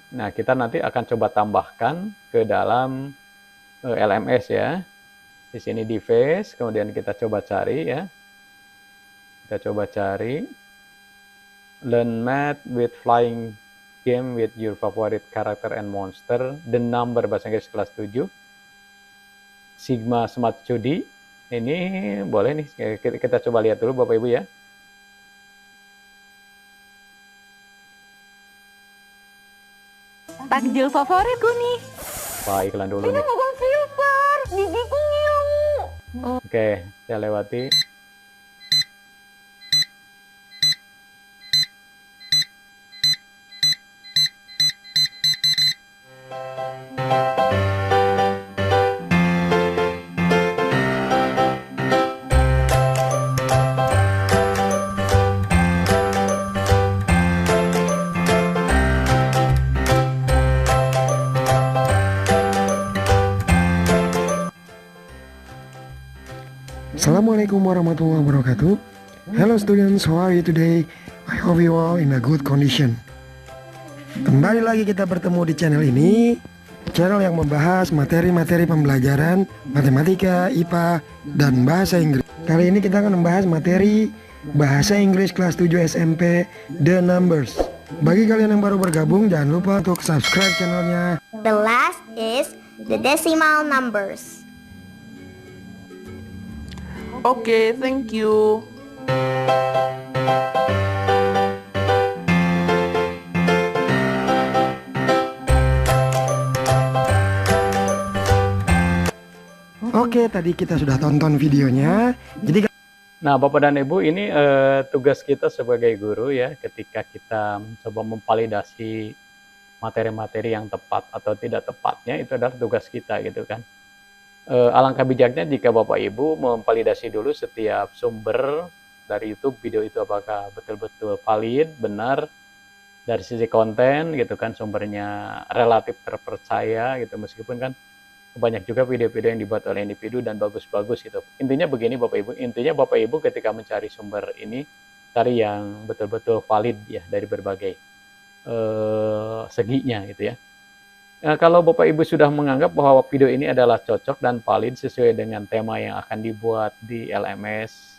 Nah, kita nanti akan coba tambahkan ke dalam LMS ya. Di sini device, kemudian kita coba cari ya. Kita coba cari Learn Math with Flying Game with your favorite character and monster. The Number bahasa Inggris kelas 7. Sigma Smart Study. Ini boleh nih kita coba lihat dulu Bapak Ibu ya. Takjil favoritku nih. Wah, iklan dulu Ini nih. bukan filter, gigiku ngilu. Oke, saya lewati. Assalamualaikum warahmatullahi wabarakatuh. Hello students, how are you today? I hope you all in a good condition. Kembali lagi kita bertemu di channel ini, channel yang membahas materi-materi pembelajaran matematika, IPA, dan bahasa Inggris. Kali ini kita akan membahas materi bahasa Inggris kelas 7 SMP, The Numbers. Bagi kalian yang baru bergabung, jangan lupa untuk subscribe channelnya. The last is the decimal numbers. Oke, thank you. Oke, tadi kita sudah tonton videonya. Jadi Nah, Bapak dan Ibu, ini tugas kita sebagai guru ya, ketika kita mencoba memvalidasi materi-materi yang tepat atau tidak tepatnya, itu adalah tugas kita gitu kan. Alangkah bijaknya jika Bapak Ibu memvalidasi dulu setiap sumber dari YouTube, video itu apakah betul-betul valid, benar, dari sisi konten gitu kan, sumbernya relatif terpercaya gitu, meskipun kan banyak juga video-video yang dibuat oleh individu dan bagus-bagus gitu. Intinya begini Bapak Ibu, intinya Bapak Ibu ketika mencari sumber ini, cari yang betul-betul valid ya dari berbagai seginya gitu ya. Kalau Bapak Ibu sudah menganggap bahwa video ini adalah cocok dan valid sesuai dengan tema yang akan dibuat di LMS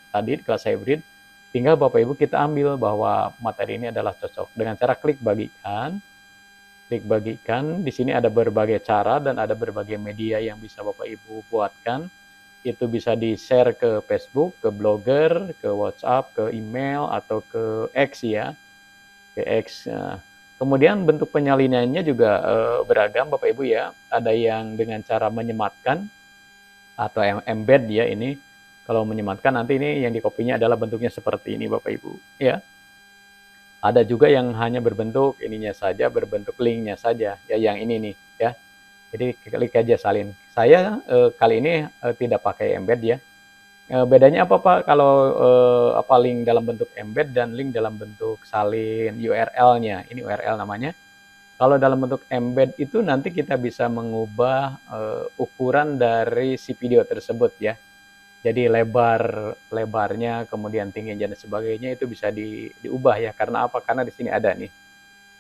tadi di kelas hybrid, tinggal Bapak Ibu kita ambil bahwa materi ini adalah cocok dengan cara klik bagikan. Klik bagikan, di sini ada berbagai cara dan ada berbagai media yang bisa Bapak Ibu buatkan. Itu bisa di-share ke Facebook, ke Blogger, ke WhatsApp, ke email atau ke X ya. Ke X. Kemudian bentuk penyalinannya juga beragam Bapak Ibu ya. Ada yang dengan cara menyematkan atau embed ya ini. Kalau menyematkan nanti ini yang dikopinya adalah bentuknya seperti ini Bapak Ibu ya. Ada juga yang hanya berbentuk ininya saja, berbentuk linknya saja ya, yang ini nih ya. Jadi klik aja salin. Saya kali ini tidak pakai embed ya. Bedanya apa Pak kalau apa link dalam bentuk embed dan link dalam bentuk salin URL-nya? Ini URL namanya. Kalau dalam bentuk embed itu nanti kita bisa mengubah ukuran dari si video tersebut ya. Jadi lebarnya, kemudian tingginya dan sebagainya itu bisa diubah ya. Karena apa? Karena di sini ada nih.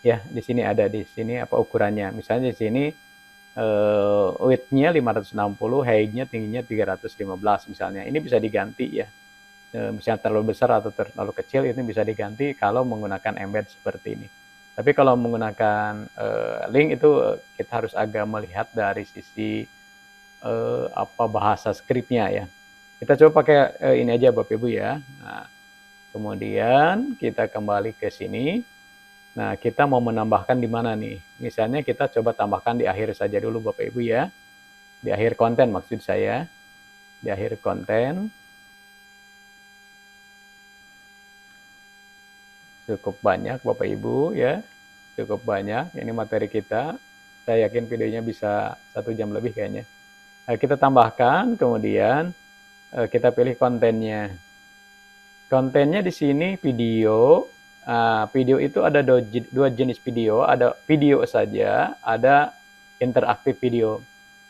Ya, di sini ada di sini apa ukurannya. Misalnya di sini width-nya 560, height-nya tingginya 315 misalnya. Ini bisa diganti ya. Misalnya terlalu besar atau terlalu kecil itu bisa diganti kalau menggunakan embed seperti ini. Tapi kalau menggunakan link itu kita harus agak melihat dari sisi apa bahasa skripnya ya. Kita coba pakai ini aja Bapak Ibu ya. Nah, kemudian kita kembali ke sini. Nah, kita mau menambahkan di mana nih? Misalnya kita coba tambahkan di akhir saja dulu Bapak Ibu ya. Di akhir konten maksud saya. Di akhir konten. Cukup banyak Bapak Ibu ya. Cukup banyak. Ini materi kita. Saya yakin videonya bisa 1 jam lebih kayaknya. Nah, kita tambahkan, kemudian kita pilih kontennya. Kontennya di sini video. Video itu ada dua jenis video, ada video saja, ada interaktif video.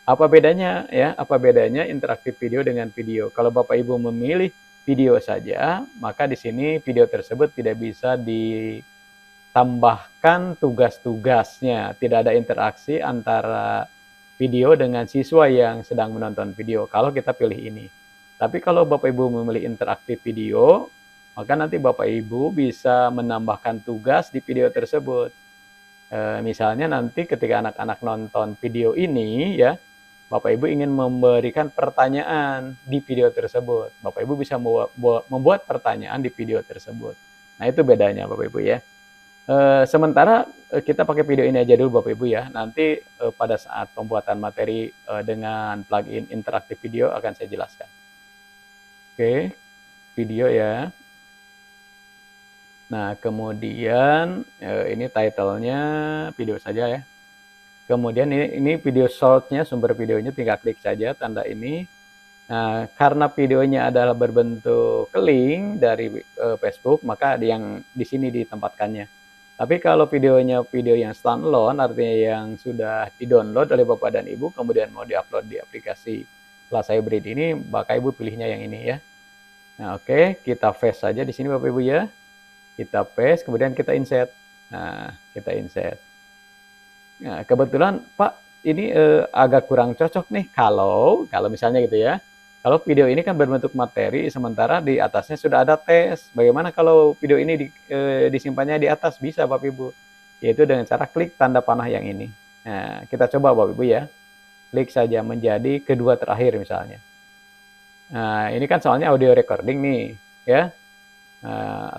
Apa bedanya ya? Apa bedanya interaktif video dengan video? Kalau Bapak Ibu memilih video saja, maka di sini video tersebut tidak bisa ditambahkan tugas-tugasnya, tidak ada interaksi antara video dengan siswa yang sedang menonton video kalau kita pilih ini. Tapi kalau Bapak Ibu memilih interaktif video, maka nanti Bapak Ibu bisa menambahkan tugas di video tersebut. Misalnya nanti ketika anak-anak nonton video ini ya, Bapak Ibu ingin memberikan pertanyaan di video tersebut. Bapak Ibu bisa membuat pertanyaan di video tersebut. Nah itu bedanya Bapak Ibu ya. Sementara kita pakai video ini aja dulu Bapak Ibu ya. Nanti pada saat pembuatan materi dengan plugin interaktif video akan saya jelaskan. Oke, video ya. Nah, kemudian ini title-nya video saja ya. Kemudian ini video short-nya, sumber videonya tinggal klik saja tanda ini. Nah, karena videonya adalah berbentuk link dari Facebook, maka yang di sini ditempatkannya. Tapi kalau videonya video yang standalone, artinya yang sudah di-download oleh Bapak dan Ibu, kemudian mau di-upload di aplikasi Kelas Hybrid ini, maka Ibu pilihnya yang ini ya. Nah, oke, kita paste saja di sini Bapak Ibu ya. Kita paste, kemudian kita insert. Nah, kita insert. Nah, kebetulan Pak, ini agak kurang cocok nih kalau misalnya gitu ya. Kalau video ini kan berbentuk materi, sementara di atasnya sudah ada tes. Bagaimana kalau video ini disimpannya di atas? Bisa Bapak Ibu. Yaitu dengan cara klik tanda panah yang ini. Nah, kita coba Bapak Ibu ya. Klik saja menjadi kedua terakhir misalnya. Nah, ini kan soalnya audio recording nih, ya.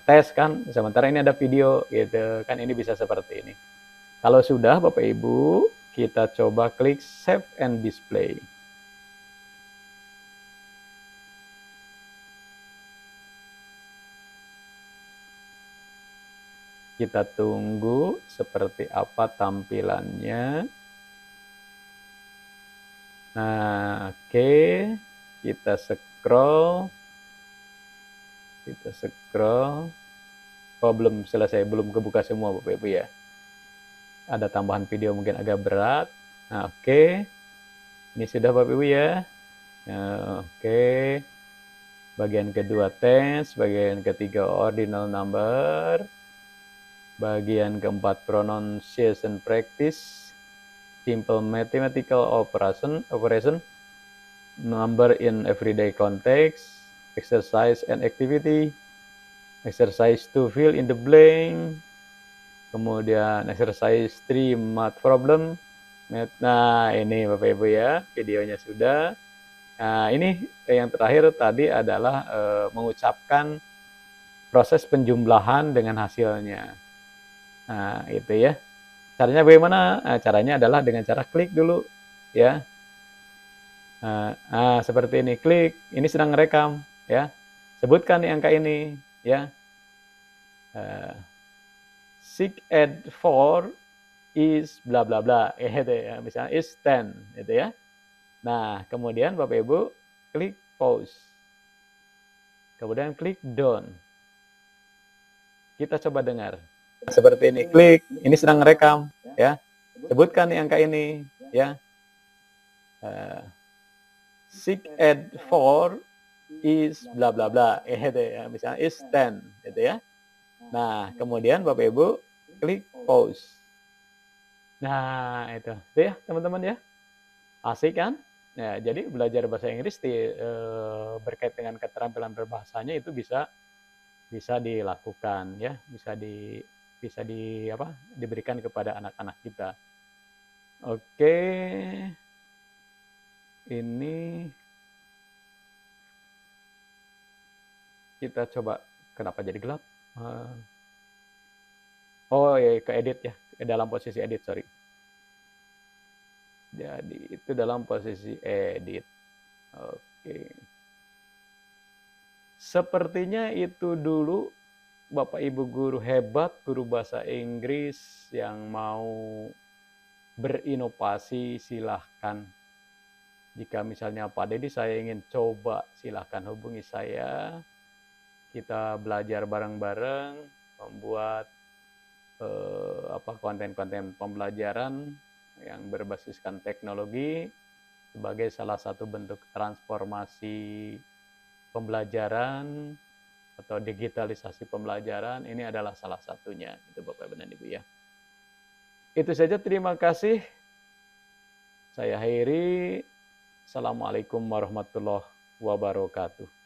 Tes kan, sementara ini ada video gitu kan, ini bisa seperti ini. Kalau sudah Bapak Ibu, kita coba klik save and display. Kita tunggu seperti apa tampilannya. Nah, oke. Kita scroll. Oh, belum selesai, belum kebuka semua Bapak Ibu ya. Ada tambahan video mungkin agak berat. Nah, oke. Ini sudah Bapak Ibu ya. Oke. Bagian kedua tes, bagian ketiga ordinal number. Bagian keempat pronunciation practice. Simple mathematical operation. Number in everyday context. Exercise and activity, exercise to fill in the blank, kemudian exercise 3 math problem. Nah, ini Bapak Ibu ya, videonya sudah. Nah, ini yang terakhir tadi adalah mengucapkan proses penjumlahan dengan hasilnya. Nah, itu ya. Caranya bagaimana? Nah, caranya adalah dengan cara klik dulu ya. Nah, seperti ini, klik. Ini sedang merekam. Ya, sebutkan nih angka ini ya. 6 add 4 is bla bla bla gitu ya, misalnya is 10 gitu ya. Nah, kemudian Bapak Ibu klik pause. kemudian klik done. Kita coba dengar. Seperti ini, klik, ini sedang rekam, ya. Sebutkan nih angka ini, ya. 6 add 4 is bla bla bla, gitu ya. Misalnya is 10, gitu ya. Nah, kemudian Bapak Ibu klik pause. Nah, itu ya teman-teman ya. Asik kan? Ya, jadi belajar bahasa Inggris berkait dengan keterampilan berbahasanya itu bisa dilakukan ya, diberikan kepada anak-anak kita. Oke. Ini kita coba, kenapa jadi gelap? Oh ya, ke edit ya, dalam posisi edit, sorry. Jadi itu dalam posisi edit. Oke. Sepertinya itu dulu Bapak Ibu guru hebat, guru bahasa Inggris yang mau berinovasi, silahkan. Jika misalnya Pak Dedi saya ingin coba, silahkan hubungi saya. Kita belajar bareng-bareng, membuat konten-konten pembelajaran yang berbasiskan teknologi sebagai salah satu bentuk transformasi pembelajaran atau digitalisasi pembelajaran. Ini adalah salah satunya, itu Bapak dan Ibu ya. Itu saja, terima kasih. Saya Heri. Assalamualaikum warahmatullahi wabarakatuh.